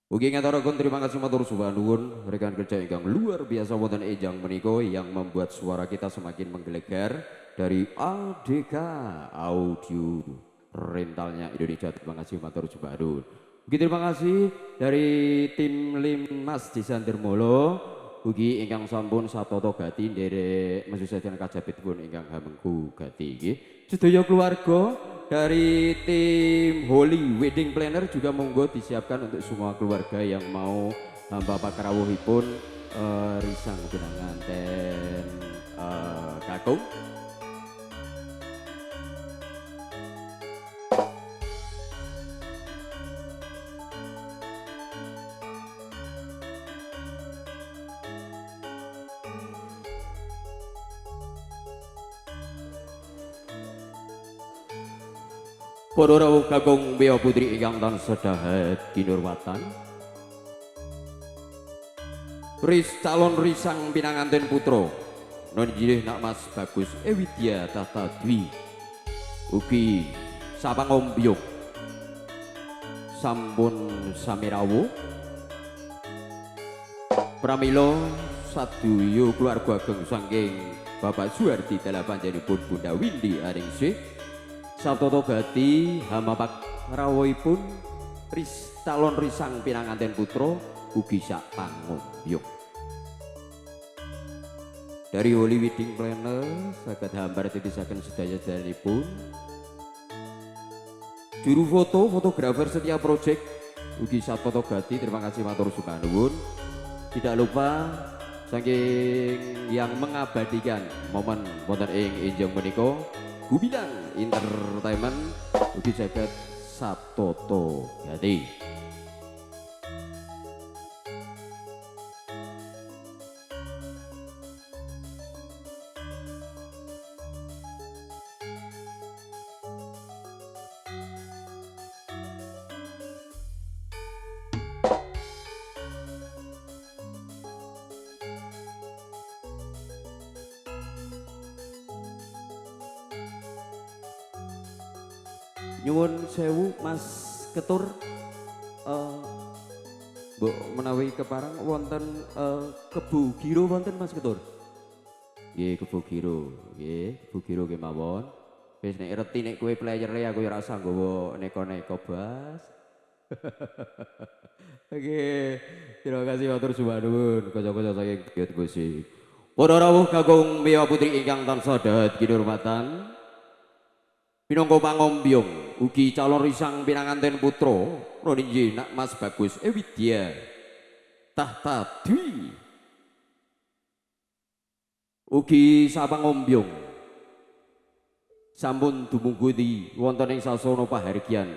Ugi ngatakan terima kasih matur nuwun rekan kerja ingkang luar biasa wonten ejang menika yang membuat suara kita semakin menggelegar dari ADK Audio Rentalnya Indonesia. Terima kasih matur nuwun. Ugi terima kasih dari tim Limas Desan Dermolo. Ugi ingkang sampun satoto gati nderek mesusaken kajabitipun ingkang hamengku gati nggih. Sedaya keluarga dari tim Holy Wedding Planner juga monggo disiapkan untuk semua keluarga yang mau Bapak Kerawuhipun risang pinanganten kakung. Para rawuh kakung Beo Putri ingkang tansah dahat kinurmatan. Ris calon risang pinanganten putra non jilih nak Mas Bagus Widya Tata Dwi ugi sapangombyung sampun samirawuh pramila saduyu keluarga ageng saking Bapak Suwardi dalah panjenenganipun Bunda Windy Aningsih Sabtoto Gati hamapak rawuhipun calon risang pinanganten putra ugi sak pangombyung. Dari Holy Wedding Planner saged hambar titisaken sedaya-sedayanipun. Juru foto, fotografer setiap project ugi Sabtoto Gati, terima kasih matur nuwun. Tidak lupa saking yang mengabadikan momen wonten ing enjang menika Gubilang Entertainment ugi saged Sabtoto Gati. Nyuwun sewu Mas Ketur mbok menawi keparang wonten Kebu Giro wonten Mas Ketur. Nggih Kebu Giro, nggih Kebu Giro kemawon. Wis nek reti nek kowe playere aku ora usah nggawa neko-neko Bas. Oke, terima kasih matur nuwun kanca-kanca saking Giat Musik. Para rawuh kakung Mia Putri ingkang tansah dahat kinurmatan. Pinangka pangombyung ugi calon risang pinanganten putra Roninji nak Mas Bagus Widya Tata Dwi ugi sapangombyung sampun dumungguti wonten ing sasana pahargyan.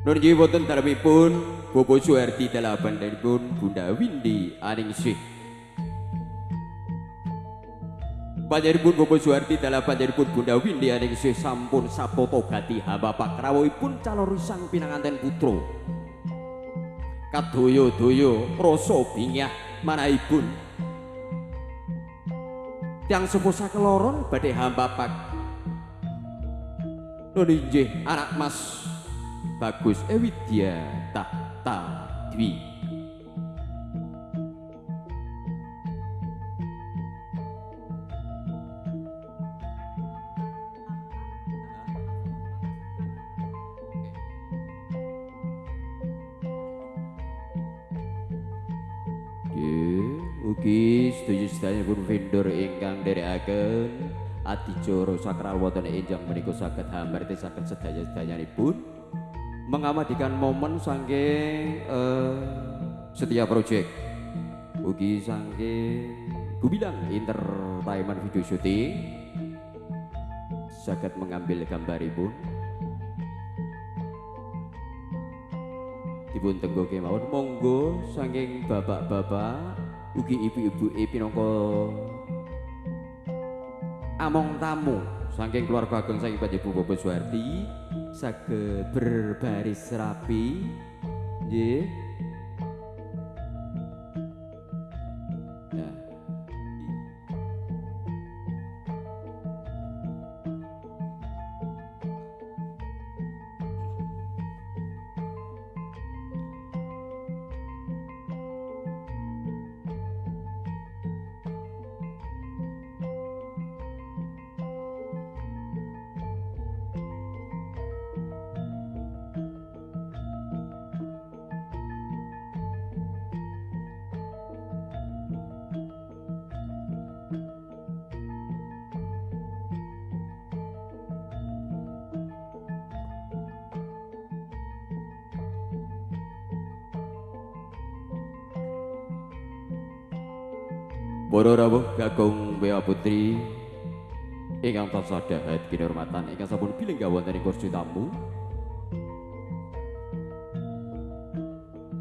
Roninji wonten dalemipun Bapak Suwardi dalah bandhanipun Bunda Windy Aningsih. Panjenenganipun Bapak Suwardi dalah panjenenganipun Bunda Windy Aningsih sampun saptoto gati bapak rawuhipun calon risang pinanganten putra. Kadoyo-doyo rasa bingah manahipun. Tiang sepuh sakeloron badhe hambapak. Nun inggih anak Mas Bagus Widya Tata Dwi. Ugi sedaya-sedayanipun vendor ingkang nderekaken adicara sakral wonten enjang menika saged hambar saged sedaya-sedayanipun mengamadikan momen saking setiap project ugi saking Gubilang Entertainment video syuting saged mengambil gambaripun dipun tenggo kemawon monggo saking bapak-bapak ugi ibu-ibu pinangka among tamu saking keluarga ageng saking panjenengan Bapak Suwardi saged berbaris rapi nggih. Nah. Para rawuh kakung Bewa Putri ingkang tansah dahat kinurmatan ingkang sampun bilengga wonten ing kursi tamu.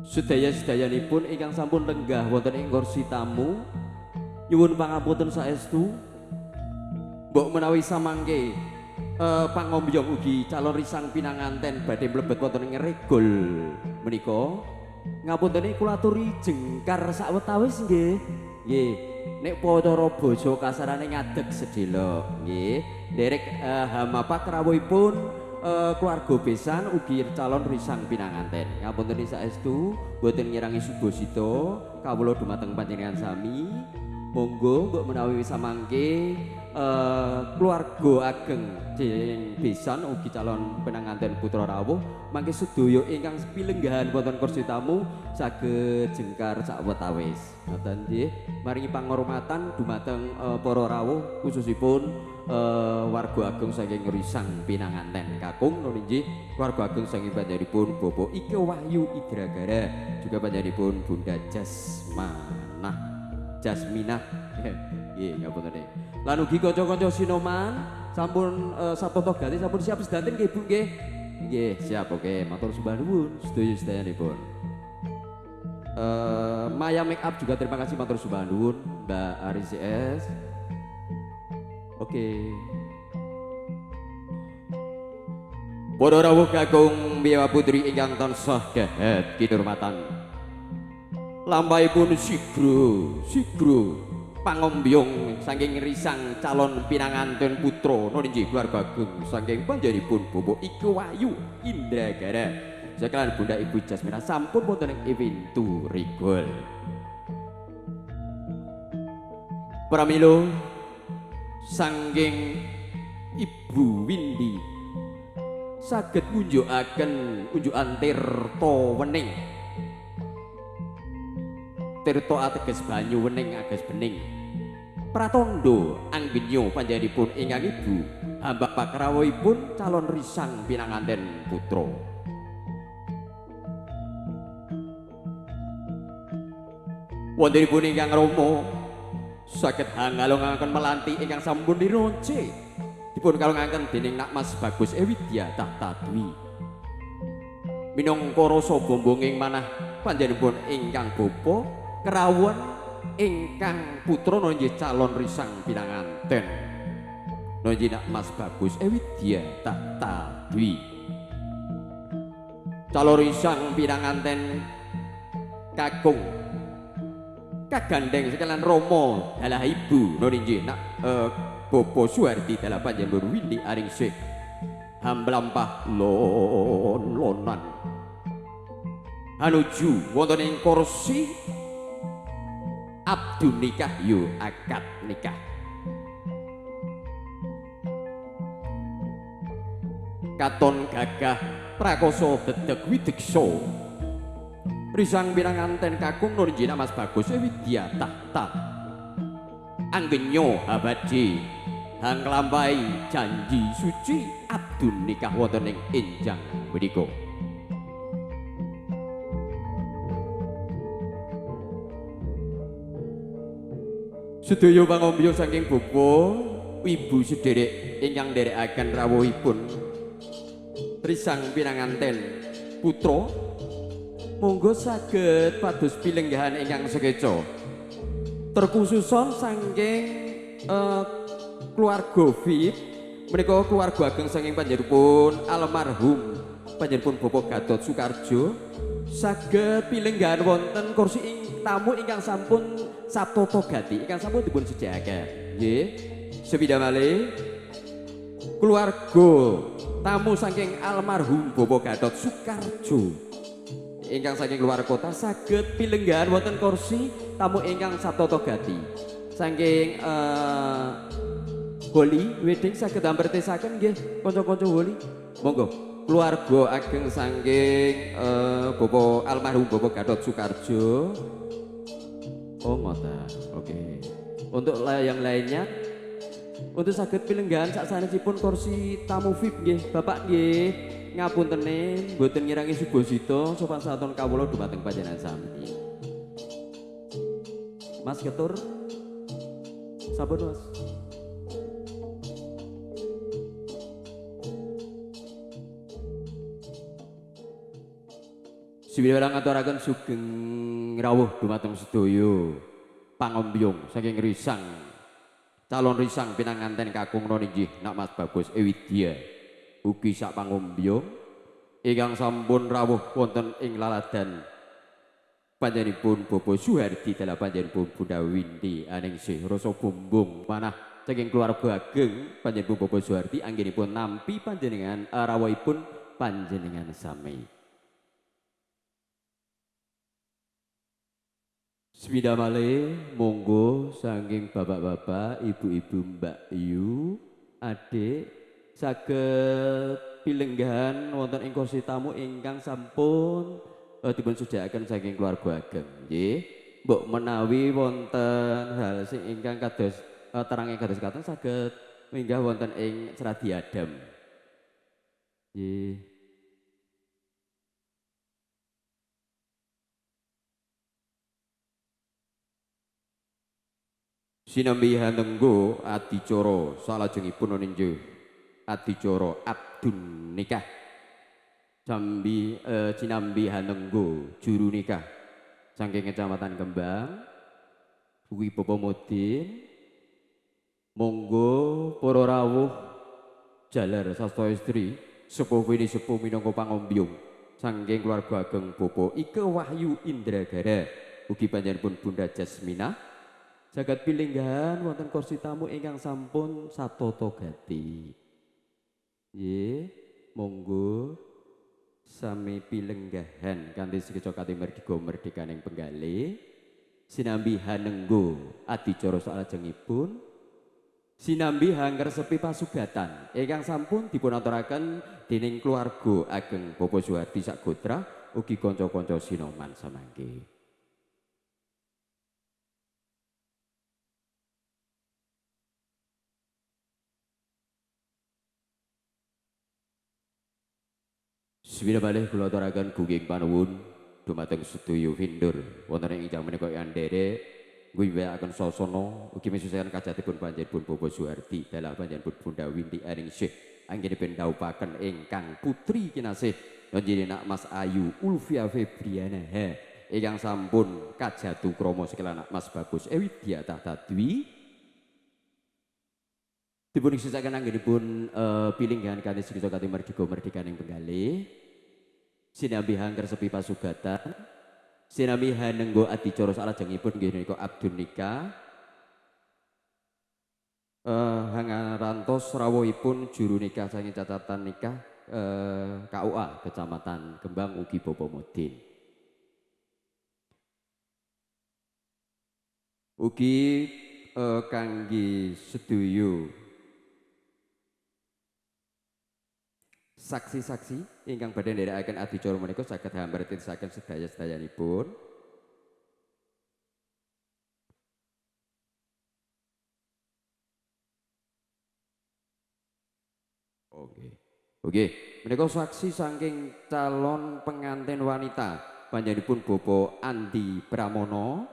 Sedaya-sedayanipun ingkang sampun lenggah wonten ing kursi tamu nyuwun pangapunten saestu. Mbok menawi samangke pangombyong ugi calon risang pinanganten badhe mlebet wonten ing regol menika. Ngapunten kula aturi jengkar sawetawis nggih. Nggih. Nek cara basa kasarane ngadeg sedhela nggih. Derek hamapak rawuhipun keluarga besan ugi calon risang pinanganten. Ngapunten saestu boten ngirangi subasita kawula dumateng panjenengan sami. Monggo mbok menawi samangke keluarga ageng dening besan ugi calon pinanganten putra rawuh mangke sedaya ingkang pilenggahan wonten kursi tamu saged jengkar sawetawis. Ngoten nggih, maringi panghormatan dumateng para rawuh khususipun warga ageng saking risang pinanganten kakung nggih nggih warga ageng saking panjenenganipun Bapak Ike Wahyu Idragara juga panjenenganipun Bunda Jasminah nggih ngapunten. Lan ugi kanca-kanca sinoman sampun sapata ganti sampun siap sedanten nggih Bu nggih. Nggih, siap oke. Matur sembah nuwun sedaya-sedayanipun. Maya Make Up juga terima kasih matur sembah nuwun Mbak Ari CS. Oke. Para rawuh kakung Bewa Putri ingkang tansah dahat kinurmatan. Lampahipun sigro pangombyong saking risang calon pinanganten putra nggih keluarga ageng saking panjenenganipun Bapak Ike Wahyu Indragara sekalian Bunda Ibu Jasminah sampun wonten ing pintu rigol. Pramila saking Ibu Windy saged ngunjukaken unjukan tirta wening. Tirta ateges banyu wening ages bening. Pratandha anggenya panjenenganipun ingkang Ibu hamba pakrawuhipun calon risang pinanganten putra. Wontenipun ingkang Rama saged hangalungaken melanti ingkang sampun dironce dipun kalungaken dening Nak Mas Bagus Ewidya Tahta Dwi. Minangka rasa bombonging manah panjenenganipun ingkang bapa kerawon ingkang putra nggih calon risang pinanganten nggih Nak Mas Bagus Ewidya Tahta Dwi. Calon risang pinanganten kakung kagandeng sekalian Rama dalah ibu nggih Nak Bapa Suwardi dalah panjenengan Windy Aringsih hamblampah lonan anuju wonten ing kursi abdu nikah yu akad nikah. Katon gagah prakoso dedeg widiksa risang pinanganten kakung nggih Mas Bagus Ewidya Tahta anggenya abadi hanglampahi janji suci abdu nikah wonten ing enjang menika. Sedaya pangombyong saking bapa ibu sederek ingkang nderekaken rawuhipun risang pinanganten putra monggo saged pados pilenggahan ingkang sekeca terkhususon saking keluarga VIP menika keluarga ageng saking panjenenganipun almarhum panjenenganipun Bapak Gatot Soekarjo saged pilenggahan wonten kursi tamu ingkang sampun saptata gati ingkang sampun dipun sediakaken nggih. Sepida malih keluarga tamu saking almarhum Bapak Gatot Soekarjo ingkang saking luar kota saged pilenggahan wonten kursi tamu ingkang saptata gati saking Holi wedding saged ambertesaken nggih kanca-kanca Holi. Monggo keluarga ageng saking Bapak almarhum Bapak Gatot Soekarjo. Oh ngoten. Oke. Untuk yang lainnya untuk saged pilenggahan saksanesipun kursi tamu VIP nggih. Bapak nggih ngapuntene mboten ngirangi subasita sopan saton kawula dumateng panjenengan sami. Mas Ketur Sampun Mas. Siwilarang ngaturaken sugeng rawuh dumateng sedaya pangombyong saking risang calon risang pinanganten kakung inggih Nak Mas Bagus Ewidya ugi sak pangombyong ingkang sampun rawuh wonten ing laladan panjenenganipun Bobo Suhardi dalah panjenenganipun Bunda Winti Aningsih rasa bumbung manah saking keluarga ageng panjenenganipun Bobo Suhardi anggenipun nampi panjenengan rawuhipun panjenengan sami. Semida malih monggo saking bapak-bapak, ibu-ibu, Mbak Yu, adik saged pilenggahan wonten ing kursi tamu ingkang sampun dipun sujakaken saking keluarga ageng. Nggih, mbok menawi wonten hal sing ingkang kados terang ing kados katen saged minggah wonten ing Sradi Adam. Nggih. Sinambi hanenggo adicara salajengipun ninjo adicara abdun nikah sambi sinambi hanenggo juru nikah saking Kecamatan Kembang ugi Bapak Mudin monggo para rawuh jalar sasta istri sepuh wini sepuh minangka pangombyong saking keluarga ageng Bapak Ike Wahyu Indragara ugi panjenenganipun Bunda Jasmina jagat pilinggahan wonten kursi tamu ingkang sampun satata gati. Nggih, monggo sami pilenggahan kanthi sekeca kati merdika merdekaning penggalih sinambi hanenggo adicara salajengipun sinambi hangresepi pasugatan ingkang sampun dipunaturaken dening keluarga ageng Bapak Suhardi Sagotra ugi kanca-kanca sinoman samangke. Swira malih kula aturaken gunging panuwun dumateng sedaya vendor wonten ing ingkang menika yandere ngguyuwaken sasana ugi misusaken kajatipun panjenenganipun Bapak Suhardi dalah panjenenganipun Bunda Winti Aningsih anggenipun dhaupaken ingkang putri kinasih panjenengan Mas Ayu Ulfia Febriana ingkang sampun kajatu krama sekala Mas Bagus Ewidya Tahta Dwi dipun isusaken anggenipun pilinggahan kanthi sedaya kati merdika merdekaning penggalih sinambi hangresepi pasugatan sinambi hanenggo adicara salajengipun nggih menika abdun nikah hangarantos rawuhipun juru nikah saking catatan nikah KUA Kecamatan Kembang ugi Bapak Mudin ugi kangge sedaya saksi-saksi ingkang badhe nderekaken adicara menika saged hambartitaken sedaya-sedayanipun. Oke. Menika saksi saking calon pengantin wanita panjenenganipun Bapak Andi Pramono.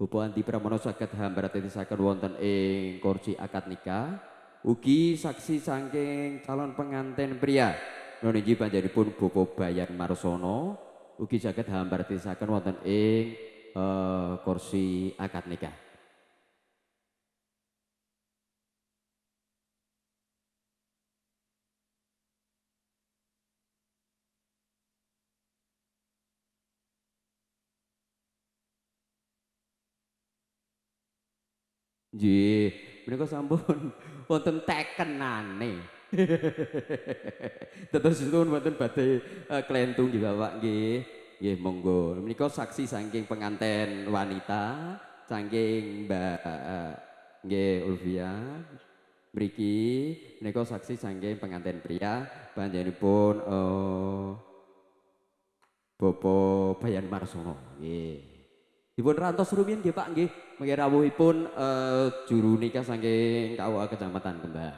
Bapak Andi Pramono saged hambartitaken wonten ing kursi akad nikah. Ugi saksi saking calon pengantin pria noniji panjenenganipun Bapak Bayan Marsono ugi saged hambartitaken wonten ing kursi akad nikah. Nggih, menika sampun wonten tekenane. Terus suwun wonten badhe klentung nggih Bapak nggih. Nggih monggo. Menika saksi saking pengantin wanita saking Mbak nggih Ulvia. Mriki menika saksi saking pengantin pria panjenenganipun Bapak Bayan Marsono nggih. Dipun rantos rumiyin nggih Pak nggih mengki rawuhipun juru nikah saking KUA Kecamatan Kembang.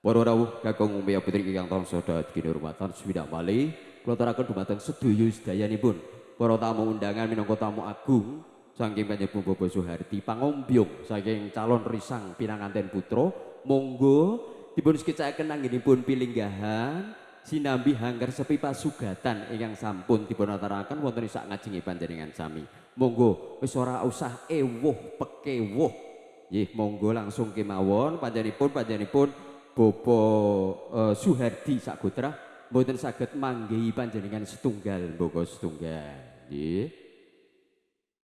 Para rawuh kakung umiya putri ingkang tansah dadi kinurmatan swidak malih kula aturaken dumateng sedaya sedayanipun para tamu undangan minangka tamu agung saking panjenengan Bobo Suhardi pangombyong saking calon risang pinanganten putra monggo dipun skicakaken anggenipun pilinggahan sinambi hanggar sepi pasugatan ingkang sampun dipun aturaken wonten sak ngajenge panjenengan sami. Monggo wis ora usah ewuh pekewuh. Nggih, monggo langsung kemawon panjenenganipun Bobo Suhardi sakutra mboten saged manggihi panjenengan setunggal mboko setunggal. Nggih.